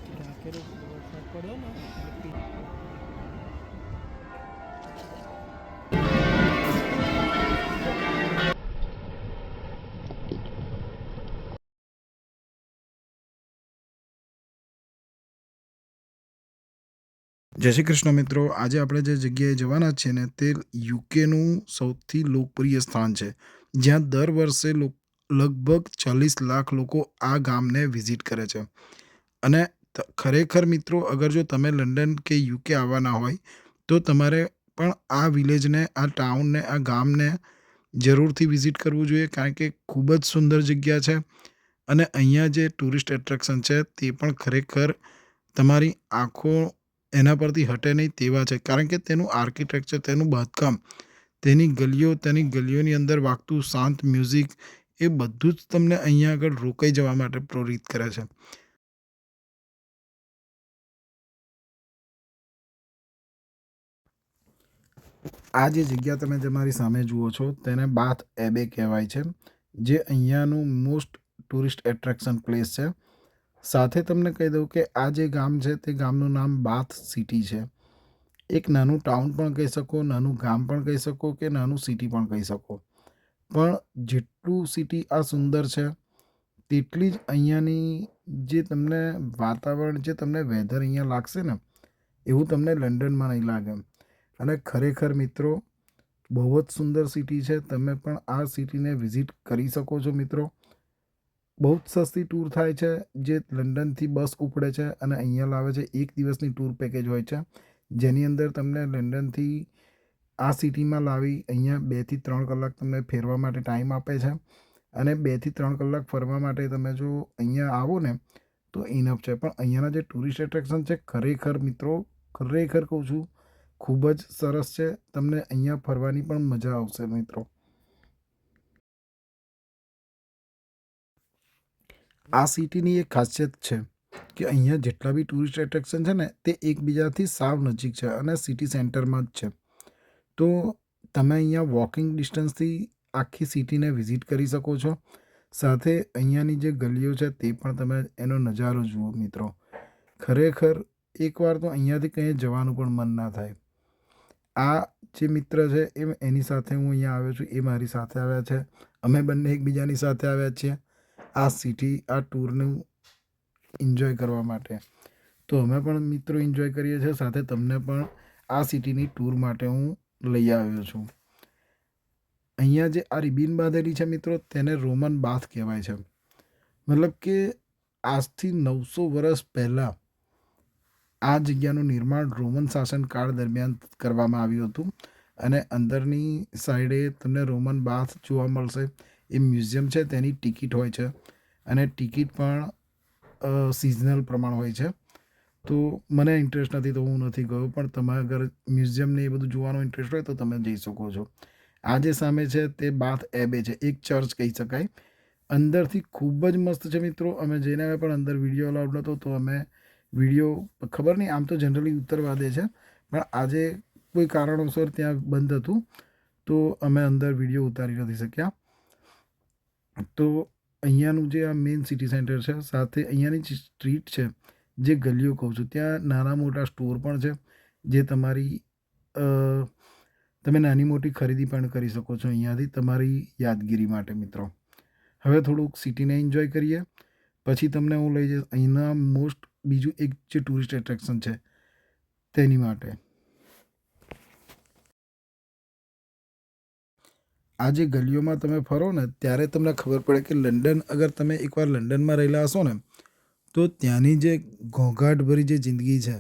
ઢાંકેલો વરસાદ પડ્યો ને એટલે જય શ્રી કૃષ્ણ મિત્રો, આજે આપણે જે જગ્યાએ જવાના છીએ ને તે યુકેનું સૌથી લોકપ્રિય સ્થાન છે, જ્યાં દર વર્ષે લગભગ 40 લાખ લોકો આ ગામને વિઝિટ કરે છે. અને ખરેખર મિત્રો, અગર જો તમે લંડન કે યુકે આવવાના હોય તો તમારે પણ આ વિલેજને, આ ટાઉનને, આ ગામને જરૂરથી વિઝિટ કરવું જોઈએ, કારણ કે ખૂબ જ સુંદર જગ્યા છે. અને અહીંયા જે ટુરિસ્ટ એટ્રેક્શન છે તે પણ ખરેખર તમારી આંખો એના પરથી હટે નહીં તેવા છે, કારણ કે તેનું આર્કિટેક્ચર, તેનું બાંધકામ, તેની ગલીઓ, તેની ગલીઓની અંદર વાગતું શાંત મ્યુઝિક, એ બધું જ તમને અહીંયા આગળ રોકાઈ જવા માટે પ્રેરિત કરે છે. આ જે જગ્યા તમે તમારી સામે જુઓ છો તેને બાથ એબે કહેવાય છે, જે અહીંયાનું મોસ્ટ ટુરિસ્ટ એટ્રેક્શન પ્લેસ છે. સાથે તમને કહી દઉં કે આ જે ગામ છે તે ગામનું નામ બાથ સિટી છે. એક નાનું ટાઉન પણ કહી શકો, નાનું ગામ પણ કહી શકો, કે નાનું સિટી પણ કહી શકો. પણ જેટલું સિટી આ સુંદર છે તેટલી જ અહીંયાની જે તમને વાતાવરણ, જે તમને વેધર અહીંયા લાગશે ને, એવું તમને લંડનમાં નહીં લાગે. અને ખરેખર મિત્રો, બહુ જ સુંદર સિટી છે. તમે પણ આ સિટીને વિઝિટ કરી શકો છો મિત્રો. બહુ જ સસ્તી ટૂર થાય છે, જે લંડનથી બસ ઉપડે છે અને અહીંયા લાવે છે. એક દિવસની ટૂર પેકેજ હોય છે, જેની અંદર તમને લંડનથી આ સિટીમાં લાવી અહીંયા 2 થી 3 કલાક તમને ફેરવા માટે ટાઈમ આપે છે. અને 2 થી 3 કલાક ફરવા માટે તમે જો અહીંયા આવો ને તો ઇનફ છે. પણ અહીંયાના જે ટુરિસ્ટ એટ્રેક્શન છે, ખરેખર મિત્રો, ખરેખર કહું છું, ખૂબ જ સરસ છે. તમને અહીંયા ફરવાની પણ મજા આવશે મિત્રો. આ સિટીની એક ખાસિયત છે કે અહીંયા જેટલા બી ટુરિસ્ટ એટ્રેક્શન છે ને તે એકબીજાથી સાવ નજીક છે અને સિટી સેન્ટરમાં જ છે. તો તમે અહીંયા વોકિંગ ડિસ્ટન્સથી આખી સિટીને વિઝિટ કરી શકો છો. સાથે અહીંયાની જે ગલીઓ છે તે પણ તમે એનો નજારો જુઓ મિત્રો. ખરેખર એકવાર તો અહીંયાથી કંઈ જવાનું પણ મન ના થાય. આ જે મિત્ર છે એની સાથે હું અહીંયા આવ્યો છું, એ મારી સાથે આવ્યા છે. અમે બંને એકબીજાની સાથે આવ્યા છીએ આ સિટી, આ ટૂરનું એન્જોય કરવા માટે. તો અમે પણ મિત્રો એન્જોય કરીએ છીએ. સાથે તમને પણ આ સિટીની ટૂર માટે હું લઈ આવ્યો છું. અહીંયા જે આ રિબિન બાંધેલી છે મિત્રો, તેને રોમન બાથ કહેવાય છે. મતલબ કે આજથી 900 વર્ષ પહેલાં આ જગ્યાનું નિર્માણ રોમન શાસનકાળ દરમિયાન કરવામાં આવ્યું હતું. અને અંદરની સાઈડે તમને રોમન બાથ જોવા મળશે. એ મ્યુઝિયમ છે, તેની ટિકિટ હોય છે અને ટિકિટ પણ સિઝનલ પ્રમાણ હોય છે. તો મને ઇન્ટરેસ્ટ નથી તો હું નથી ગયો, પણ તમારે અગર મ્યુઝિયમને એ બધું જોવાનો ઇન્ટરેસ્ટ હોય તો તમે જઈ શકો છો. આ જે સામે છે તે બાથ એબે છે, એક ચર્ચ કહી શકાય. અંદરથી ખૂબ જ મસ્ત છે મિત્રો. અમે જઈને આવ્યા, પણ અંદર વિડીયો અલાઉડ નહોતો, તો અમે વિડીયો, ખબર નહીં, આમ તો જનરલી ઉત્તરવા દે છે, પણ આજે કોઈ કારણોસર ત્યાં બંધ હતું, તો અમે અંદર વિડીયો ઉતારી નથી શક્યા. તો અહીંયાનું જે આ મેઇન સિટી સેન્ટર છે, સાથે અહીંયાની જે સ્ટ્રીટ છે, જે ગલીઓ કહું છું, ત્યાં નાના મોટા સ્ટોર પણ છે, જે તમારી તમે નાની મોટી ખરીદી પણ કરી શકો છો અહીંયાથી તમારી યાદગીરી માટે મિત્રો. હવે થોડુંક સિટીને એન્જોય કરીએ, પછી તમને હું લઈ જઈશ અહીંના મોસ્ટ બીજું એક જે ટુરિસ્ટ એટ્રેક્શન છે તેની માટે. આ જે ગલીઓમાં તમે ફરો ને ત્યારે તમને ખબર પડે કે લંડન, અગર તમે એકવાર લંડનમાં રહેલા હશો ને તો ત્યાંની જે ઘોંઘાટભરી જે જિંદગી છે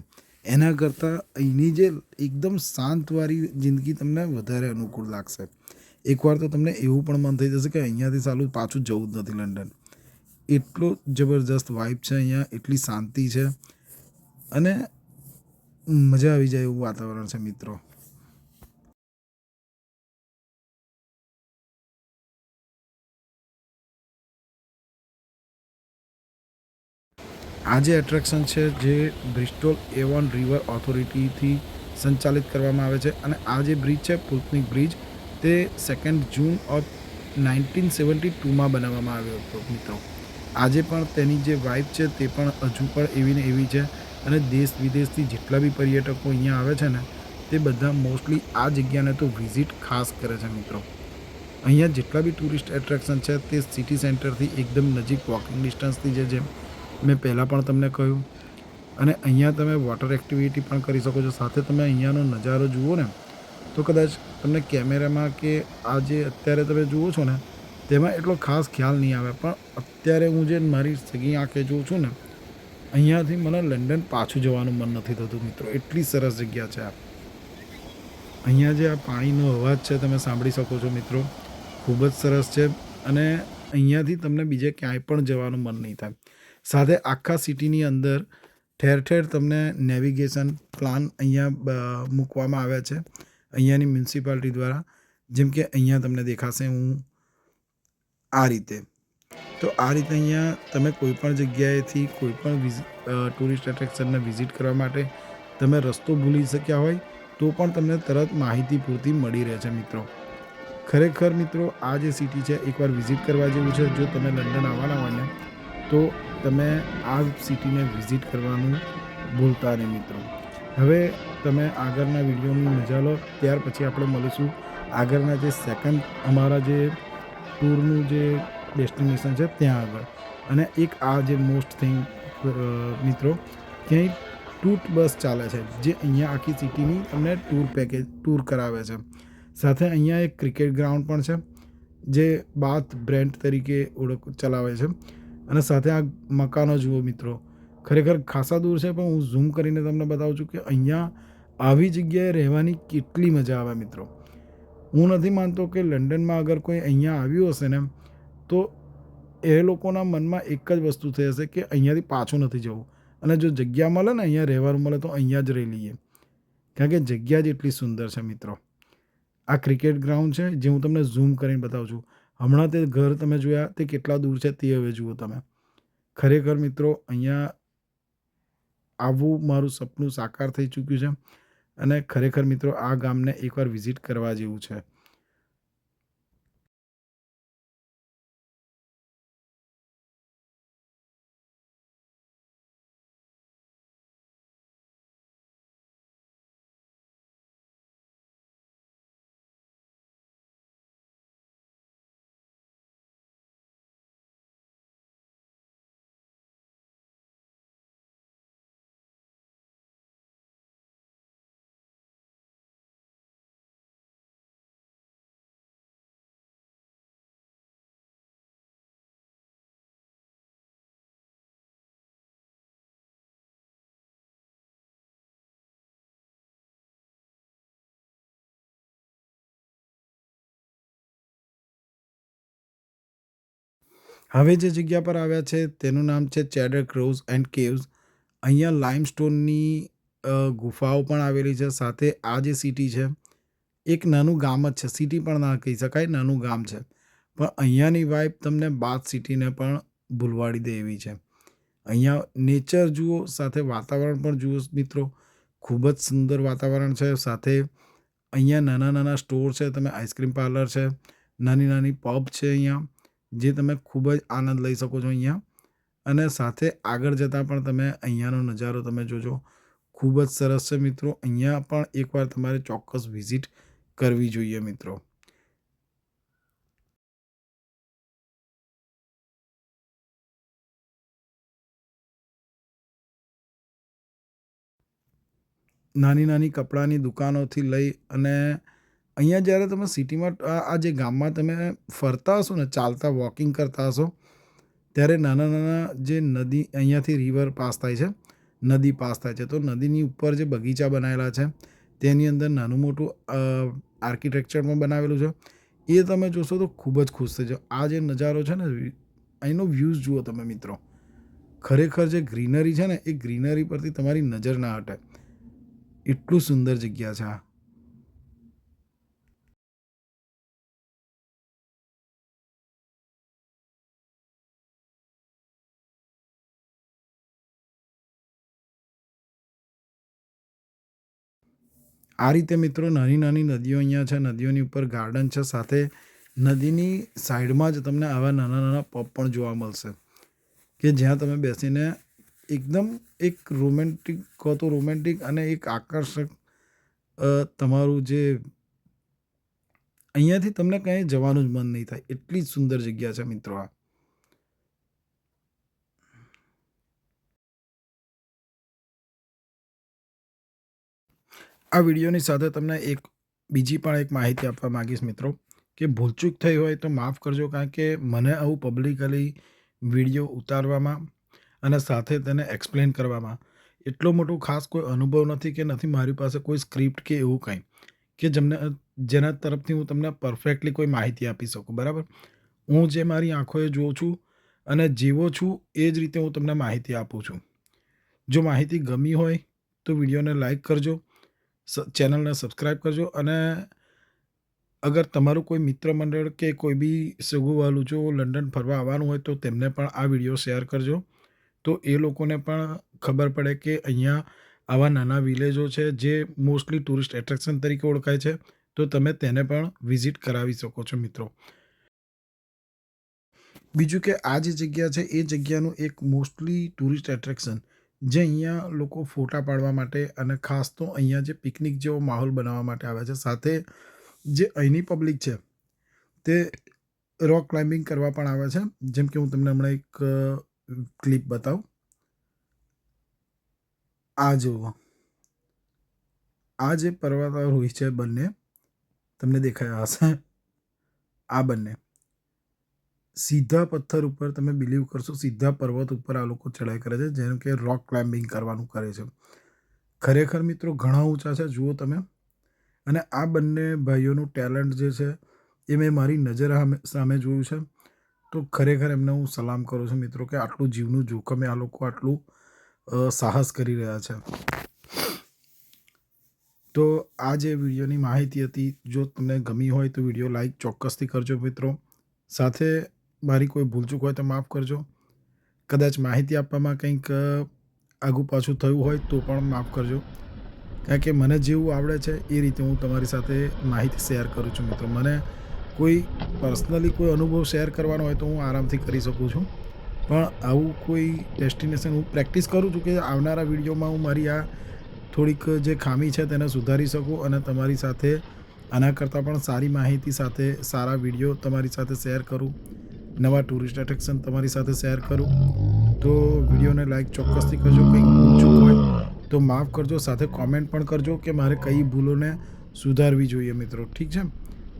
એના કરતાં અહીંની જે એકદમ શાંતવાળી જિંદગી તમને વધારે અનુકૂળ લાગશે. એકવાર તો તમને એવું પણ મન થઈ જશે કે અહીંયાથી સાલું પાછું જવું જ નથી લંડન. એટલો જબરજસ્ત વાઇબ છે અહીંયા, એટલી શાંતિ છે અને મજા આવી જાય એવું વાતાવરણ છે મિત્રો. આ જે એટ્રેક્શન છે જે બ્રિસ્ટોલ એવોન રિવર ઓથોરિટીથી સંચાલિત કરવામાં આવે છે. અને આ જે બ્રિજ છે, પુલ્કનિક બ્રિજ, તે 2 જૂન ઓફ 1972માં બનાવવામાં આવ્યો હતો મિત્રો. આજે પણ તેની જે વાઇબ છે તે પણ હજુ પણ એવી ને એવી છે અને દેશ વિદેશથી જેટલા બી પર્યટકો અહીંયા આવે છે ને તે બધા મોસ્ટલી આ જગ્યાને તો વિઝિટ ખાસ કરે છે મિત્રો. અહીંયા જેટલા બી ટુરિસ્ટ એટ્રેક્શન છે તે સિટી સેન્ટરથી એકદમ નજીક વોકિંગ ડિસ્ટન્સથી જે મેં પહેલાં પણ તમને કહ્યું. અને અહીંયા તમે વોટર એક્ટિવિટી પણ કરી શકો છો. સાથે તમે અહીંયાનો નજારો જુઓ ને તો કદાચ તમને કેમેરામાં કે આ જે અત્યારે તમે જુઓ છો ને તેમાં એટલો ખાસ ખ્યાલ નહીં આવે, પણ અત્યારે હું જે મારી સગી આંખે જોઉં છું ને અહીંયાથી મને લંડન પાછું જવાનું મન નથી થતું મિત્રો. એટલી સરસ જગ્યા છે આ. અહીંયા જે આ પાણીનો અવાજ છે તમે સાંભળી શકો છો મિત્રો, ખૂબ જ સરસ છે. અને અહીંયાથી તમને બીજે ક્યાંય પણ જવાનું મન નહીં થાય. સાથે આખા સિટીની અંદર ઠેર ઠેર તમને નેવિગેશન પ્લાન અહીંયા મૂકવામાં આવ્યા છે અહીંયાની મ્યુનિસિપાલિટી દ્વારા. જેમ કે અહીંયા તમને દેખાશે હું આ રીતે. તો આ રીતે અહીંયા તમે કોઈપણ જગ્યાએથી કોઈપણ ટુરિસ્ટ એટ્રેક્શનને વિઝિટ કરવા માટે તમે રસ્તો ભૂલી શક્યા હોય તો પણ તમને તરત માહિતી પૂરતી મળી રહે છે મિત્રો. ખરેખર મિત્રો આ જે સિટી છે એકવાર વિઝિટ કરવા જેવું છે. જો તમે લંડન આવવાના હોય ને તો તમે આ સિટીને વિઝિટ કરવાનું ભૂલતા નહીં મિત્રો. હવે તમે આગળના વિડીયોની મજા લો, ત્યાર પછી આપણે મળીશું આગળના જે સેકન્ડ અમારા જે ટૂરનું જે ડેસ્ટિનેશન છે ત્યાં આગળ. અને એક આ જે મોસ્ટ થિંગ મિત્રો, ક્યાંય ટૂટ બસ ચાલે છે જે અહીંયા આખી સિટીની તમને ટૂર કરાવે છે. સાથે અહીંયા એક ક્રિકેટ ગ્રાઉન્ડ પણ છે જે બાથ બ્રેન્ટ તરીકે ચલાવે છે. અને સાથે આ મકાનો જુઓ મિત્રો, ખરેખર ખાસા દૂર છે પણ હું ઝૂમ કરીને તમને બતાવું છું કે અહીંયા આવી જગ્યાએ રહેવાની કેટલી મજા આવે મિત્રો. હું નથી માનતો કે લંડનમાં અગર કોઈ અહીંયા આવ્યું હશે ને તો એ લોકોના મનમાં એક જ વસ્તુ થઈ હશે કે અહીંયાથી પાછું નથી જવું. અને જો જગ્યા મળે ને અહીંયા રહેવાનું મળે તો અહીંયા જ રહી લઈએ, કારણ કે જગ્યા જ એટલી સુંદર છે મિત્રો. આ ક્રિકેટ ગ્રાઉન્ડ છે જે હું તમને ઝૂમ કરીને બતાવું છું. હમણાં તે ઘર તમે જોયા તે કેટલા દૂર છે તે હવે જુઓ તમે. ખરેખર મિત્રો અહીંયા આવવું મારું સપનું સાકાર થઈ ચૂક્યું છે. અને ખરેખર મિત્રો આ ગામને એકવાર વિઝિટ કરવા જેવું છે. હવે જે જગ્યા પર આવ્યા છે તેનું નામ છે ચેડર ક્રોવ્સ એન્ડ કેવ્સ. અહીંયા લાઇમસ્ટોનની ગુફાઓ પણ આવેલી છે. સાથે આ જે સિટી છે એક નાનું ગામ જ છે, સિટી પણ ના કહી શકાય, નાનું ગામ છે. પણ અહીંયાની વાઇબ તમને બાથ સિટીને પણ ભૂલવાડી દે એવી છે. અહીંયા નેચર જુઓ, સાથે વાતાવરણ પણ જુઓ મિત્રો, ખૂબ જ સુંદર વાતાવરણ છે. સાથે અહીંયા નાના નાના સ્ટોર છે, તમે આઈસ્ક્રીમ પાર્લર છે, નાની નાની પબ છે અહીંયા જે તમે ખૂબ જ આનંદ લઈ શકો છો અહીંયા. અને સાથે આગળ જતાં પણ તમે અહીંયાનો નજારો તમે જોજો, ખૂબ જ સરસ છે મિત્રો. અહીંયા પણ એકવાર તમારે ચોક્કસ વિઝિટ કરવી જોઈએ મિત્રો. નાની નાની કપડાની દુકાનોથી લઈ અને અહીંયા જ્યારે તમે સિટીમાં આ જે ગામમાં તમે ફરતા હશો ને, ચાલતા વોકિંગ કરતા હશો, ત્યારે નાના નાના જે નદી અહીંયાથી રિવર પાસ થાય છે, નદી પાસ થાય છે. તો નદીની ઉપર જે બગીચા બનાવેલા છે તેની અંદર નાનું મોટું આર્કિટેક્ચરમાં બનાવેલું છે. એ તમે જોશો તો ખૂબ જ ખુશ થઈ જાઓ. આ જે નજારો છે ને અહીંનો વ્યૂઝ જુઓ તમે મિત્રો. ખરેખર જે ગ્રીનરી છે ને એ ગ્રીનરી પરથી તમારી નજર ના હટે, એટલું સુંદર જગ્યા છે આ. આ રીતે મિત્રો નાની નાની નદીઓ અહીંયા છે, નદીઓની ઉપર ગાર્ડન છે. સાથે નદીની સાઈડમાં જ તમને આવા નાના નાના પબ પણ જોવા મળશે. કે જ્યાં તમે બેસીને એકદમ એક રોમેન્ટિક કહો તો રોમેન્ટિક અને એક આકર્ષક તમારું જે અહીંયાથી તમને ક્યાંય જવાનું જ મન નહીં થાય એટલી જ સુંદર જગ્યા છે મિત્રો આ. આ વિડીયોની સાથે તમને બીજી પણ એક માહિતી આપવા માંગીશ મિત્રો કે ભૂલચૂક થઈ હોય તો માફ કરજો, કારણ કે મને આવું પબ્લિકલી વિડીયો ઉતારવામાં અને સાથે તેને એક્સપ્લેન કરવામાં એટલો મોટો ખાસ કોઈ અનુભવ નથી કે નથી મારી પાસે કોઈ સ્ક્રિપ્ટ કે એવું કંઈ કે જેના તરફથી હું તમને પરફેક્ટલી કોઈ માહિતી આપી શકું. બરાબર, હું જે મારી આંખોએ જોઉં છું અને જીવો છું એ જ રીતે હું તમને માહિતી આપું છું. જો માહિતી ગમી હોય તો વિડીયોને લાઈક કરજો, ચેનલને સબસ્ક્રાઈબ કરજો અને અગર તમારું કોઈ મિત્ર મંડળ કે કોઈ બી સગું જો લંડન ફરવા આવવાનું હોય તો તેમને પણ આ વિડીયો શેર કરજો, તો એ લોકોને પણ ખબર પડે કે અહીંયા આવા નાના વિલેજો છે જે મોસ્ટલી ટુરિસ્ટ એટ્રેક્શન તરીકે ઓળખાય છે, તો તમે તેને પણ વિઝિટ કરાવી શકો છો મિત્રો. બીજું કે આ જે જગ્યા છે એ જગ્યાનું એક મોસ્ટલી ટુરિસ્ટ એટ્રેક્શન જે અહીંયા લોકો ફોટા પાડવા માટે અને ખાસ તો અહીંયા જે પિકનિક જેવો માહોલ બનાવવા માટે આવે છે, સાથે જે અહીંની પબ્લિક છે તે રોક ક્લાઇમ્બિંગ કરવા પણ આવે છે. જેમ કે હું તમને હમણાં એક ક્લિપ બતાવું. આ જુઓ, આ જે પર્વતારોહી છે બંને તમને દેખાયા હશે, આ બંને સીધા પથ્થર ઉપર તમે બિલીવ કરશો સીધા પર્વત ઉપર આ લોકો ચડાઈ કરે છે, જેમ કે રોક ક્લાઇમ્બિંગ કરવાનું કરે છે. ખરેખર મિત્રો ઘણા ઊંચા છે જુઓ તમે, અને આ બંને ભાઈઓનું ટેલેન્ટ જે છે એ મેં મારી નજર સામે જોયું છે. તો ખરેખર એમને હું સલામ કરું છું મિત્રો કે આટલું જીવનું જોખમે આ લોકો આટલું સાહસ કરી રહ્યા છે. તો આ જે વિડીયોની માહિતી હતી, જો તમને ગમી હોય તો વિડીયો લાઈક ચોક્કસથી કરજો મિત્રો. સાથે મારી કોઈ ભૂલચૂક હોય તો માફ કરજો. કદાચ માહિતી આપવામાં કંઈક આગું પાછું થયું હોય તો પણ માફ કરજો, કારણ કે મને જેવું આવડે છે એ રીતે હું તમારી સાથે માહિતી શેર કરું છું મિત્રો. મને કોઈ પર્સનલી કોઈ અનુભવ શેર કરવાનો હોય તો હું આરામથી કરી શકું છું, પણ આવું કોઈ ડેસ્ટિનેશન હું પ્રેક્ટિસ કરું છું કે આવનારા વિડીયોમાં હું મારી આ થોડીક જે ખામી છે તેને સુધારી શકું અને તમારી સાથે આના કરતાં પણ સારી માહિતી સાથે સારા વિડીયો તમારી સાથે શેર કરું, નવા ટુરિસ્ટ એટ્રેક્શન તમારી સાથે શેર કરું. તો વિડીયોને લાઈક ચોક્કસથી કરજો. કંઈક ભૂલચૂક હોય તો માફ કરજો, સાથે કોમેન્ટ પણ કરજો કે મારે કઈ ભૂલોને સુધારવી જોઈએ મિત્રો. ઠીક છે,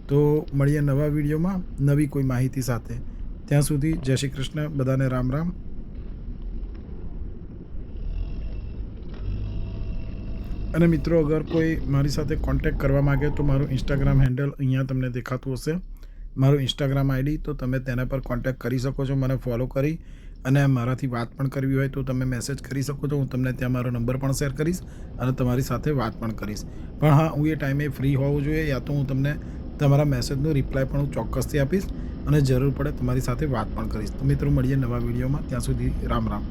તો મળીએ નવા વિડીયોમાં નવી કોઈ માહિતી સાથે. ત્યાં સુધી જય શ્રી કૃષ્ણ, બધાને રામ રામ. અને મિત્રો અગર કોઈ મારી સાથે કોન્ટેક્ટ કરવા માગે તો મારું ઇન્સ્ટાગ્રામ હેન્ડલ અહીંયા તમને દેખાતું હશે, મારું ઇન્સ્ટાગ્રામ આઈડી, તો તમે તેના પર કોન્ટેક્ટ કરી શકો છો. મને ફોલો કરી અને મારાથી વાત પણ કરવી હોય તો તમે મેસેજ કરી શકો છો. હું તમને ત્યાં મારો નંબર પણ શેર કરીશ અને તમારી સાથે વાત પણ કરીશ. પણ હા, હું એ ટાઈમે ફ્રી હોવું જોઈએ, યા તો હું તમને તમારા મેસેજનો રિપ્લાય પણ હું ચોક્કસથી આપીશ અને જરૂર પડે તમારી સાથે વાત પણ કરીશ. તો મિત્રો મળીએ નવા વિડીયોમાં, ત્યાં સુધી રામ રામ.